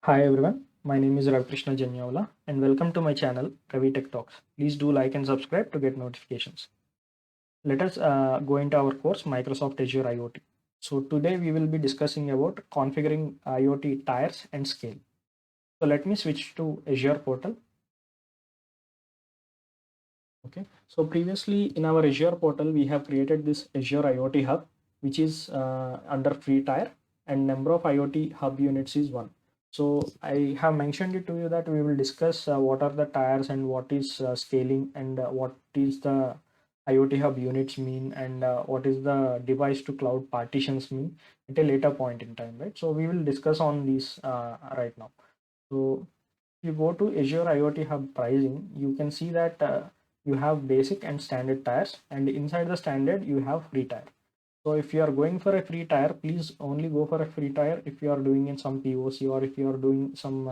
Hi everyone, my name is Ravikrishna Janyavala and welcome to my channel Ravi Tech Talks. Please do like and subscribe to get notifications. Let us go into our course Microsoft Azure IoT. So today we will be discussing about configuring IoT tires and scale. So let me switch to Azure portal. Okay. So previously in our Azure portal we have created this Azure IoT hub which is under free tire and number of IoT hub units is 1. So I have mentioned it to you that we will discuss what are the tires and what is scaling and what is the IoT hub units mean and what is the device to cloud partitions mean at a later point in time, right? So we will discuss on these right now. So if you go to Azure IoT hub pricing, you can see that you have basic and standard tires, and inside the standard you have free tire. So if you are going for a free tire, please only go for a free tire if you are doing in some POC or if you are doing some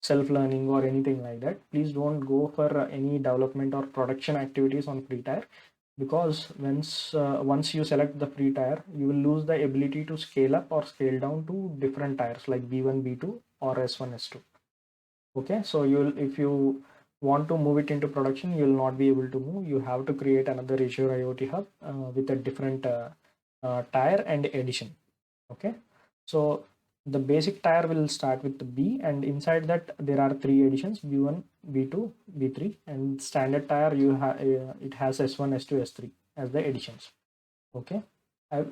self-learning or anything like that. Please don't go for any development or production activities on free tire, because once you select the free tire, you will lose the ability to scale up or scale down to different tires like B1, B2 or S1, S2. Okay, so you'll if you want to move it into production, you'll not be able to move. You have to create another Azure IoT hub with a different tire and edition. Okay, so the basic tire will start with the B, and inside that there are three editions: B1, B2, B3, and standard tire you have it has S1, S2, S3 as the editions. Okay,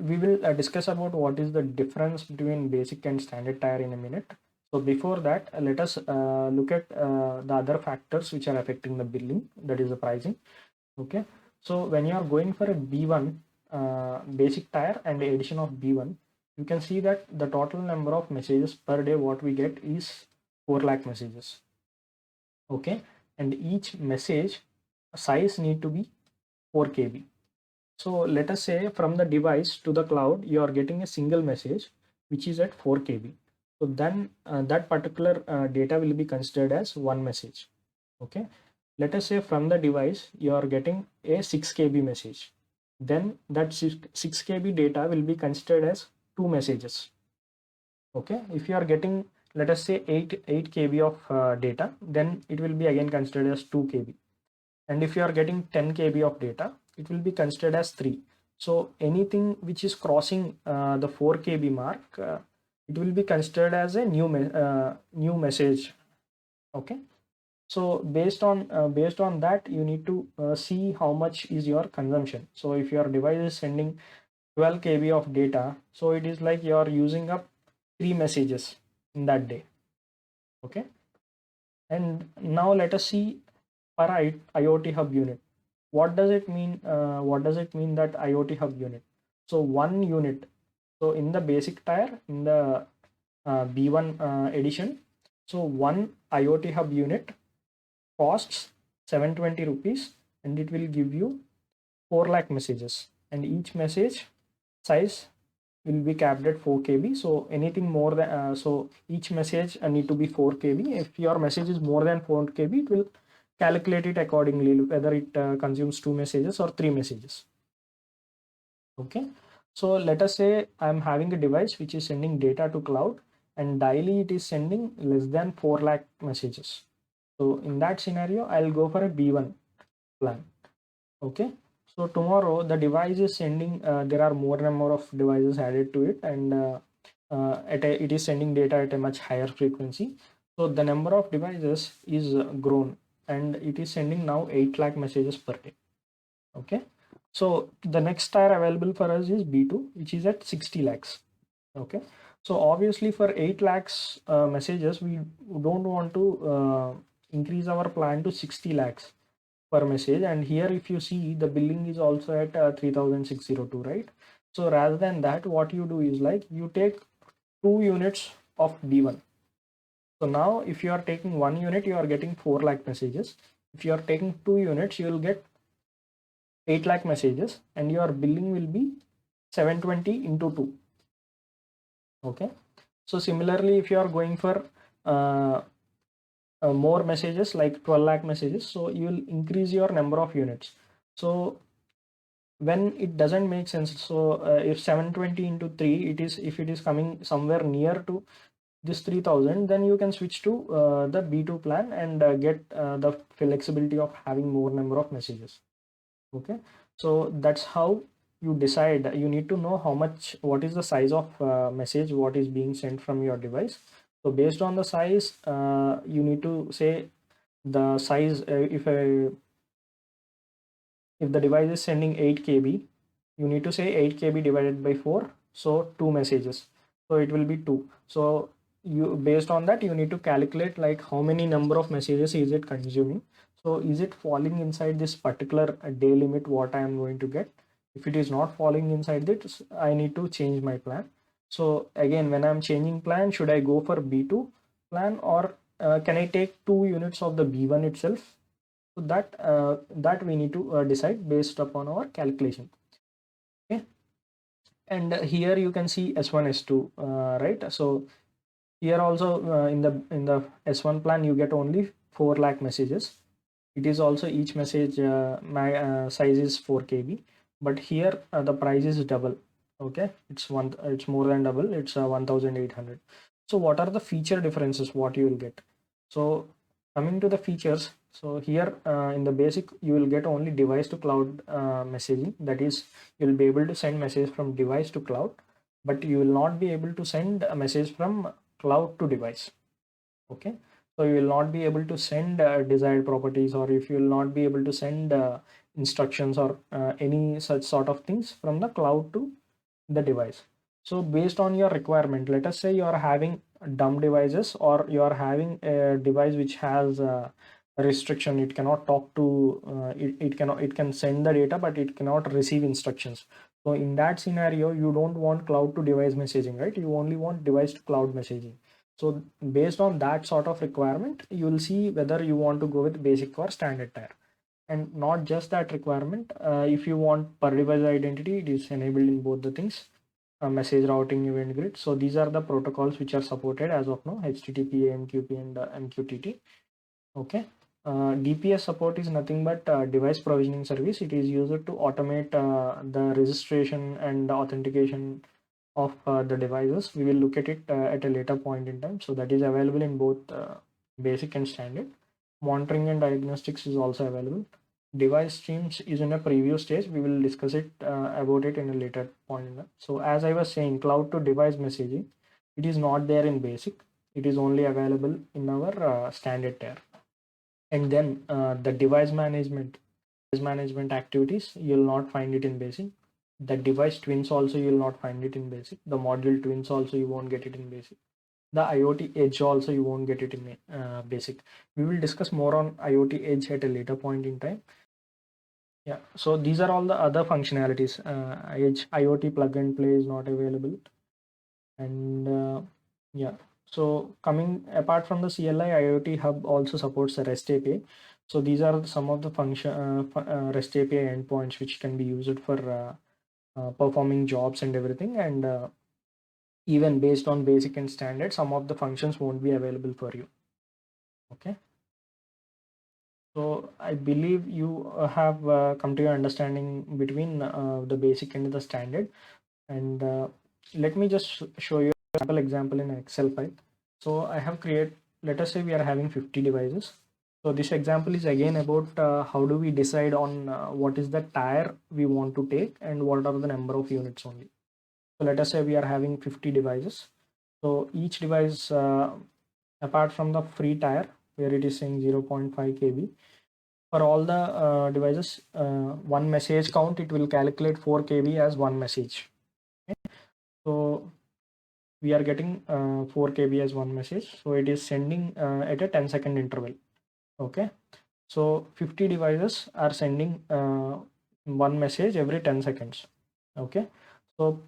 we will discuss about what is the difference between basic and standard tire in a minute. So before that, let us look at the other factors which are affecting the billing, that is the pricing. Okay, so when you are going for a B1 basic tire and the addition of B1, you can see that the total number of messages per day what we get is 4 lakh messages. Okay, and each message size need to be 4 KB. So let us say from the device to the cloud, you are getting a single message which is at 4 KB. So then that particular data will be considered as one message. Okay. Let us say from the device, you are getting a 6 KB message. Then that 6 KB data will be considered as two messages. Okay. If you are getting, let us say 8 KB of data, then it will be again considered as 2 KB. And if you are getting 10 KB of data, it will be considered as 3. So anything which is crossing the 4 KB mark, it will be considered as a new message. Okay. So based on that, you need to see how much is your consumption. So if your device is sending 12 KB of data, so it is like you are using up three messages in that day. Okay. And now let us see per IoT hub unit. What does it mean? What does it mean that IoT hub unit? So one unit. So in the basic tire, in the B1 edition, so one IoT hub unit costs 720 rupees, and it will give you 4 lakh messages, and each message size will be capped at 4 KB. So anything more than so each message need to be 4 KB. If your message is more than 4 KB, it will calculate it accordingly whether it consumes two messages or three messages. Okay, so let us say I'm having a device which is sending data to cloud, and daily it is sending less than 4 lakh messages. So in that scenario, I'll go for a B1 plan. Okay, so tomorrow the device is sending there are more number of devices added to it, and it is sending data at a much higher frequency. So the number of devices is grown, and it is sending now 8 lakh messages per day. Okay, so the next tier available for us is B2, which is at 60 lakhs. Okay, so obviously for 8 lakhs messages, we don't want to increase our plan to 60 lakhs per message. And here if you see, the billing is also at 3602, right? So rather than that, what you do is like you take 2 units of B1. So now if you are taking 1 unit, you are getting 4 lakh messages. If you are taking 2 units, you will get 8 lakh messages, and your billing will be 720 into 2. Okay, so similarly, if you are going for uh, more messages like 12 lakh messages, so you will increase your number of units. So when it doesn't make sense, so if 720 into 3, it is, if it is coming somewhere near to this 3000, then you can switch to the B2 plan and get the flexibility of having more number of messages. Okay, so that's how you decide. You need to know how much, what is the size of message what is being sent from your device. So based on the size, you need to say the size. If the device is sending 8 KB, you need to say 8 KB divided by 4, so 2 messages, so it will be 2. So you, based on that, you need to calculate like how many number of messages is it consuming. So is it falling inside this particular day limit what I am going to get? If it is not falling inside this, I need to change my plan. So again, when I'm changing plan, should I go for B2 plan, or can I take 2 units of the B1 itself? So that we need to decide based upon our calculation. Okay, and here you can see S1 S2, right? So here also, in the S1 plan, you get only 4 lakh messages. It is also each message size is 4 KB, but here the price is double. Okay, it's more than double. It's 1800. So what are the feature differences what you will get? So coming to the features, so here in the basic, you will get only device to cloud messaging. That is, you'll be able to send message from device to cloud, but you will not be able to send a message from cloud to device. Okay, so you will not be able to send desired properties, or if you will not be able to send instructions or any such sort of things from the cloud to the device. So based on your requirement, let us say you are having dumb devices, or you are having a device which has a restriction. It cannot talk to it can send the data, but it cannot receive instructions. So in that scenario, you don't want cloud to device messaging, right? You only want device to cloud messaging. So based on that sort of requirement, you will see whether you want to go with basic or standard tier. And not just that requirement, if you want per device identity, it is enabled in both the things, message routing, event grid. So these are the protocols which are supported as of now: HTTP, AMQP, and MQTT. Okay. DPS support is nothing but device provisioning service. It is used to automate the registration and authentication of the devices. We will look at it at a later point in time. So that is available in both basic and standard. Monitoring and diagnostics is also available. Device streams is in a preview stage. We will discuss it about it in a later point in time. So as I was saying, cloud to device messaging, it is not there in basic. It is only available in our standard tier. And then the device management activities, you'll not find it in basic. The device twins also, you'll not find it in basic. The module twins also, you won't get it in basic. The IoT edge also, you won't get it in basic. We will discuss more on IoT edge at a later point in time. Yeah, so these are all the other functionalities. Edge IoT plug and play is not available. And yeah, so coming apart from the CLI, IoT Hub also supports the REST API. So these are some of the REST API endpoints which can be used for performing jobs and everything. And even based on basic and standard, some of the functions won't be available for you. Okay. So I believe you have come to your understanding between the basic and the standard. And let me just show you a sample example in an Excel file. So I have created, let us say we are having 50 devices. So this example is again about how do we decide on what is the tier we want to take and what are the number of units only. So let us say we are having 50 devices. So each device, apart from the free tier where it is saying 0.5 KB, for all the devices, one message count, it will calculate 4 KB as one message. Okay? So we are getting 4 KB as one message. So it is sending at a 10-second interval. Okay. So 50 devices are sending one message every 10 seconds. Okay. So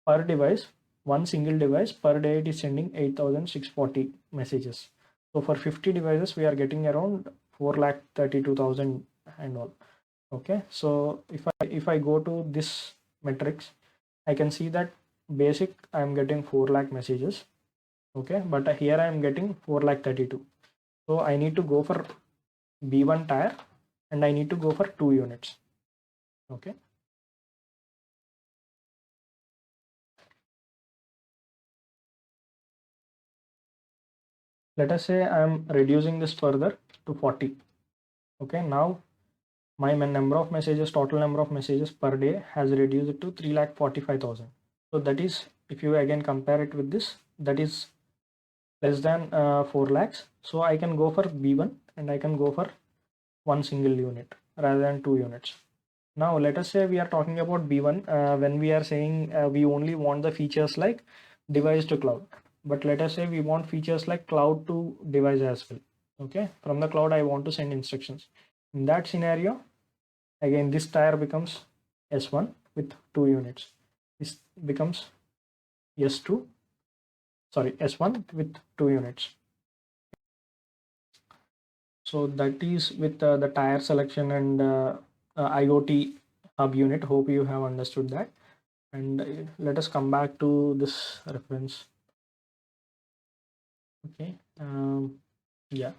per device, one single device per day, it is sending 8,640 messages. So for 50 devices, we are getting around 4,32,000 and all. Okay. So if I go to this metrics, I can see that basic I'm getting 4 lakh messages. Okay, but here I'm getting 4,32,000. So I need to go for B1 tier and I need to go for 2 units. Okay. Let us say I'm reducing this further to 40. Okay, now my number of messages, total number of messages per day has reduced to 3,45,000. So that is, if you again compare it with this, that is less than 4 lakhs. So I can go for B1 and I can go for one single unit rather than 2 units. Now let us say we are talking about B1 when we are saying we only want the features like device to cloud. But let us say we want features like cloud to device as well. Okay, from the cloud I want to send instructions. In that scenario, again this tier becomes S1 with 2 units. This becomes S2, sorry, S1 with 2 units. So that is with the tier selection and IoT hub unit. Hope you have understood that. And let us come back to this reference. Okay, yeah,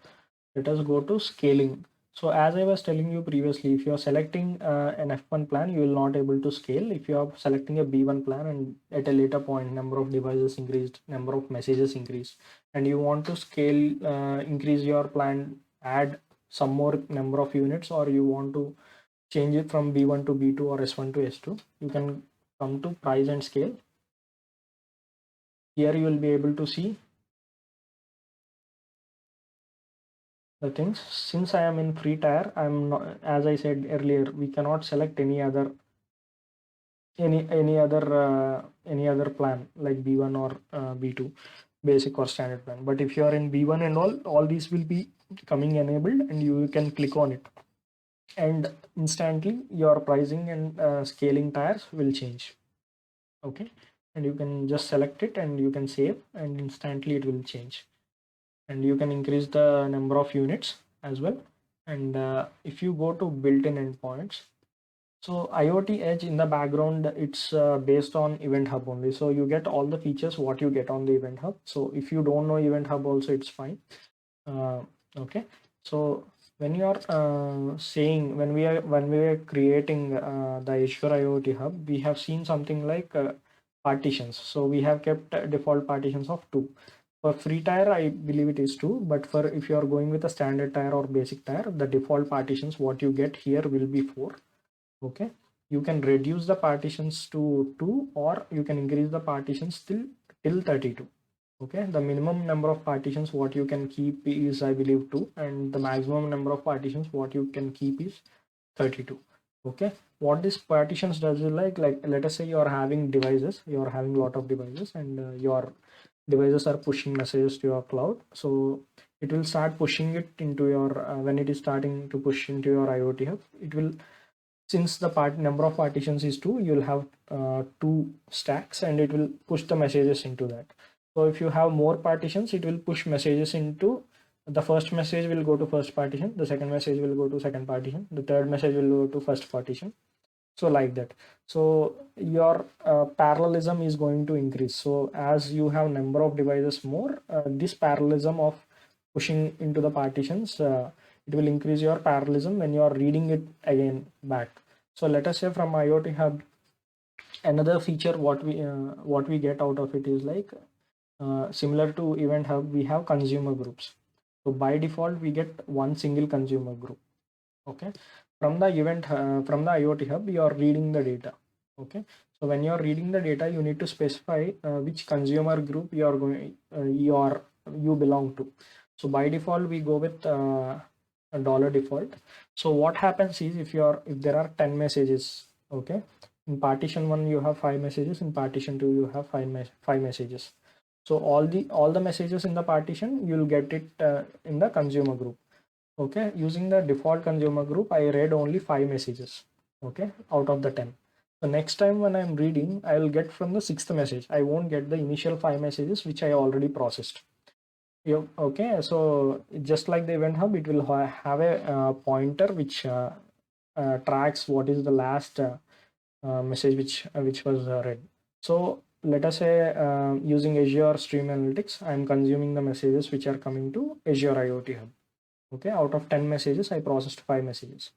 let us go to scaling. So as I was telling you previously, if you are selecting an F1 plan, you will not able to scale. If you are selecting a B1 plan and at a later point number of devices increased, number of messages increased, and you want to scale, increase your plan, add some more number of units, or you want to change it from B1 to B2 or S1 to S2, you can come to price and scale. Here you will be able to see the things. Since I am in free tier, I'm not, as I said earlier, we cannot select any other any other plan like B1 or B2 basic or standard plan. But if you are in B1 and all these will be coming enabled and you can click on it, and instantly your pricing and scaling tiers will change. Okay, and you can just select it and you can save and instantly it will change, and you can increase the number of units as well. And if you go to built-in endpoints, so IoT Edge in the background, it's based on Event Hub only. So you get all the features what you get on the Event Hub. So if you don't know Event Hub also, it's fine. Okay, so when you are saying when we are creating the Azure IoT Hub, we have seen something like partitions. So we have kept default partitions of 2. For free tier, I believe it is 2, but for if you are going with a standard tier or basic tier, the default partitions what you get here will be 4. Okay, you can reduce the partitions to 2 or you can increase the partitions till 32. Okay, the minimum number of partitions what you can keep is I believe 2, and the maximum number of partitions what you can keep is 32. Okay, what this partitions does is like let us say you are having devices, you are having a lot of devices, and your devices are pushing messages to your cloud. So it will start pushing it into your when it is starting to push into your IoT hub, it will, since the number of partitions is 2, you'll have 2 stacks and it will push the messages into that. So if you have more partitions, it will push messages into the first message will go to first partition, the second message will go to second partition, the third message will go to first partition. So like that. So your parallelism is going to increase. So as you have number of devices more, this parallelism of pushing into the partitions, it will increase your parallelism when you are reading it again back. So let us say from IoT Hub, another feature what we get out of it is like similar to Event Hub, we have consumer groups. So by default, we get one single consumer group. Okay, from the from the IoT Hub, you are reading the data. Okay, so when you are reading the data, you need to specify which consumer group you are going you belong to. So by default, we go with a dollar default. So what happens is if there are 10 messages, okay, in partition 1 you have 5 messages, in partition 2 you have 5 messages. So all the messages in the partition you'll get it in the consumer group. Okay, using the default consumer group, I read only 5 messages, okay, out of the 10. So next time when I'm reading, I will get from the 6th message. I won't get the initial 5 messages which I already processed. Yeah, okay, so just like the Event Hub, it will have a pointer which tracks what is the last message which was read. So let us say using Azure Stream Analytics, I'm consuming the messages which are coming to Azure IoT Hub. Okay, out of 10 messages, I processed 5 messages.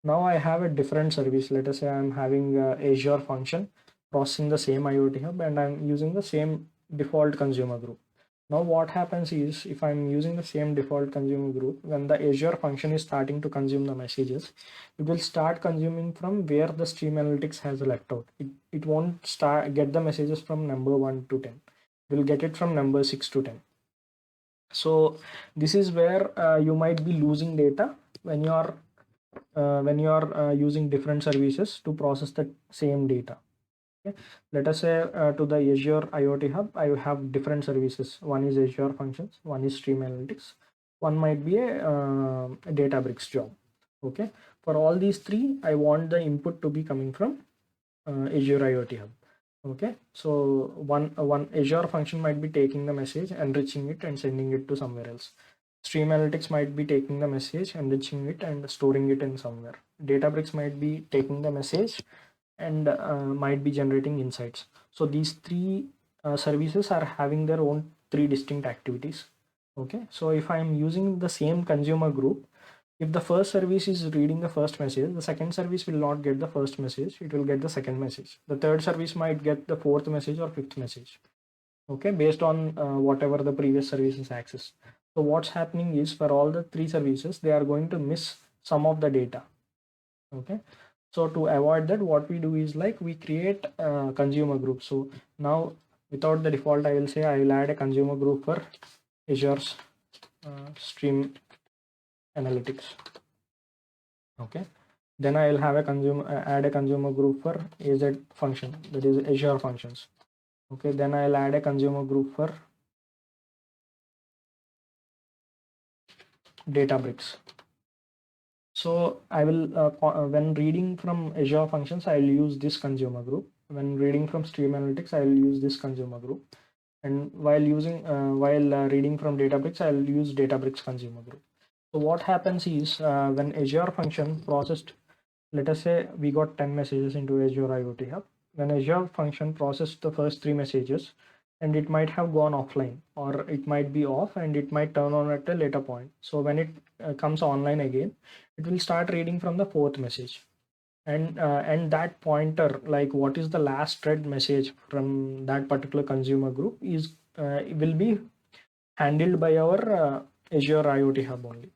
Now I have a different service. Let us say I'm having Azure function processing the same IoT Hub, and I'm using the same default consumer group. Now what happens is, if I'm using the same default consumer group, when the Azure function is starting to consume the messages, it will start consuming from where the Stream Analytics has left out. It won't get the messages from number 1 to 10. It will get it from number 6 to 10. So this is where you might be losing data when you are using different services to process the same data. Okay. Let us say to the Azure IoT Hub, I have different services. One is Azure Functions, one is Stream Analytics, one might be a Databricks job. Okay. For all these three, I want the input to be coming from Azure IoT Hub. Okay. So one Azure function might be taking the message, enriching it, and sending it to somewhere else. Stream Analytics might be taking the message, enriching it, and storing it in somewhere. Databricks might be taking the message and might be generating insights. So these three services are having their own three distinct activities. Okay, so if I'm using the same consumer group, if the first service is reading the first message, the second service will not get the first message, it will get the second message. The third service might get the fourth message or fifth message. Okay, based on whatever the previous services access. So what's happening is, for all the three services, they are going to miss some of the data. Okay, so to avoid that, what we do is, like, we create a consumer group. So now, without the default, I will say I will add a consumer group for Azure's Stream Analytics. Okay, then I will have a add a consumer group for AZ function, that is Azure Functions. Okay, then I'll add a consumer group for Databricks. So I will when reading from Azure Functions, I will use this consumer group. When reading from Stream Analytics, I will use this consumer group. And while reading from Databricks, I will use Databricks consumer group. So what happens is, when Azure function processed, let us say we got 10 messages into Azure IoT Hub. When Azure function processed the first 3 messages, and it might have gone offline, or it might be off, and it might turn on at a later point. So when it comes online again, it will start reading from the fourth message. And that pointer, like what is the last read message from that particular consumer group, is will be handled by our Azure IoT Hub only.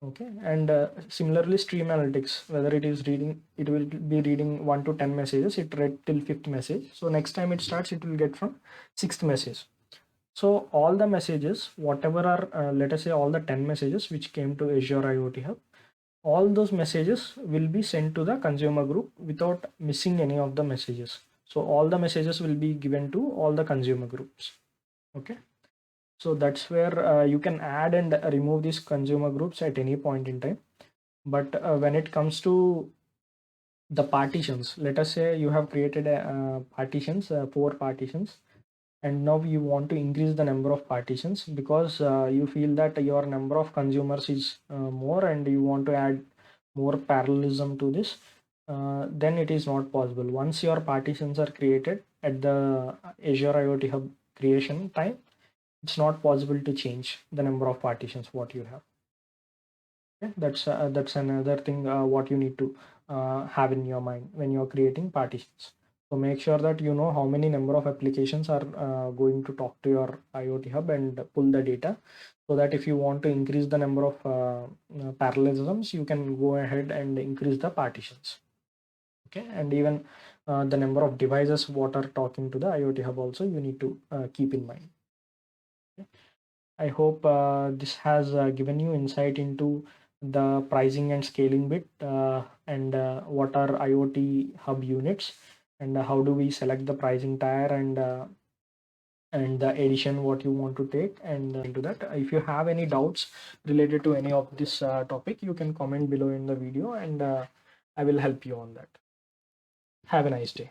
Okay, and similarly, Stream Analytics, whether it is reading, it will be reading 1 to 10 messages. It read till 5th message. So next time it starts, it will get from 6th message. So all the messages, whatever are, let us say all the 10 messages which came to Azure IoT Hub, all those messages will be sent to the consumer group without missing any of the messages. So all the messages will be given to all the consumer groups. Okay, so that's where you can add and remove these consumer groups at any point in time. But when it comes to the partitions, let us say you have created partitions, 4 partitions, and now you want to increase the number of partitions because you feel that your number of consumers is more, and you want to add more parallelism to this. Then it is not possible. Once your partitions are created at the Azure IoT Hub creation time, it's not possible to change the number of partitions what you have. Okay? That's another thing what you need to have in your mind when you're creating partitions. So make sure that you know how many number of applications are going to talk to your IoT Hub and pull the data, so that if you want to increase the number of parallelisms, you can go ahead and increase the partitions. Okay, and even the number of devices what are talking to the IoT Hub also you need to keep in mind. Okay. I hope this has given you insight into the pricing and scaling bit, and what are IoT Hub units, and how do we select the pricing tier, and the edition what you want to take, and into that. If you have any doubts related to any of this topic, you can comment below in the video, and I will help you on that. Have a nice day.